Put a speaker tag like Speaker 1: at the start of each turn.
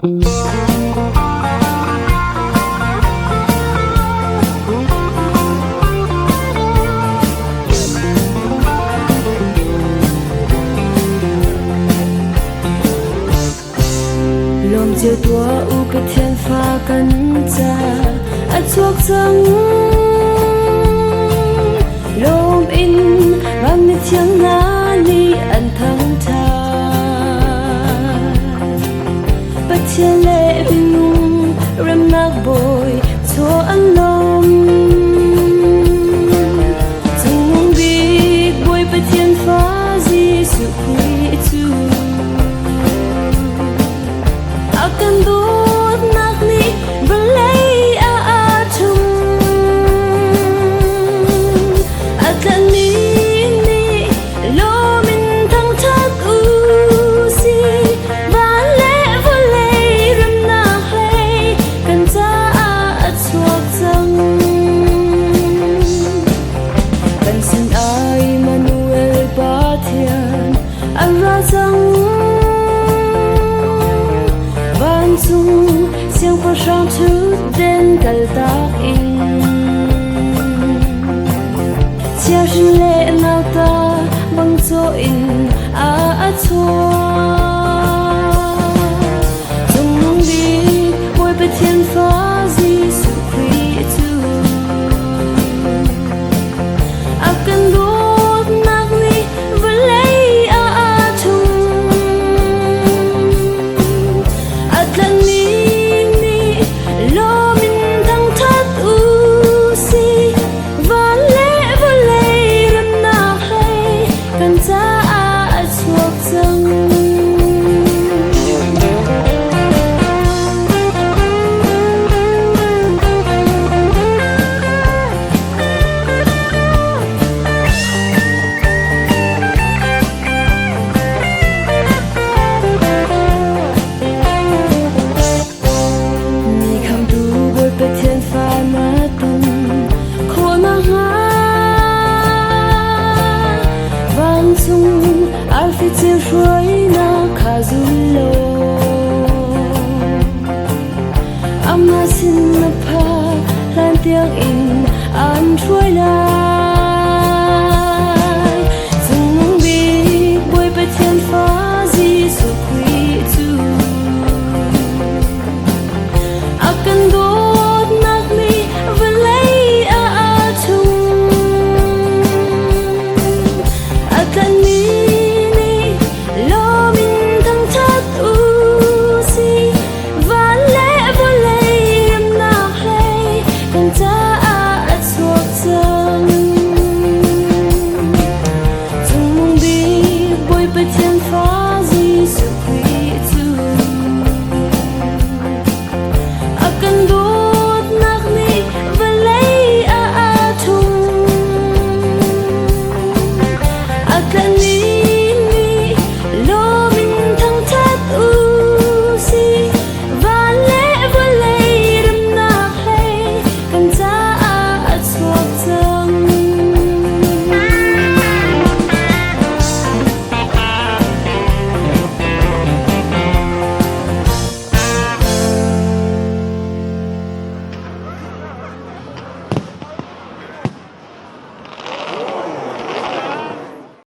Speaker 1: chiều tua u cái thiên pha cắn cha ăn chuộc răng lôm in vang nít tiếng lá ni ăn thăng tha bắt chia lệ nung rem nạc bồi cho ăn lom tung bi bồi bắt thiên pha gì sự quý tu akan dut nak ni belai atum akan ni lo min thang thak usi vale vole ram na hai kan ta chuak zang kan sin ai manuel pathian ara zang sung siang pa sang thu den kal tak in chia shin le nau ta bang cho in a chua tung nung đi bồi pe thiên pha Giêsu Christu akan dut nak ni velai a chung atlan ni lo min thang thắt usi vale vole ram na hai kan ta chuak zang sung alfi chiu shuai na kha zulo ama sin na pha lan tiang in an shuai lai sung bi boi pe thiên pha Giêsu Christu akan dut nak ni velai a chung akan ni lo min thang thắt usi vale vole ram na hai kan ta chuak zang tung mong bi boi pe thiên pha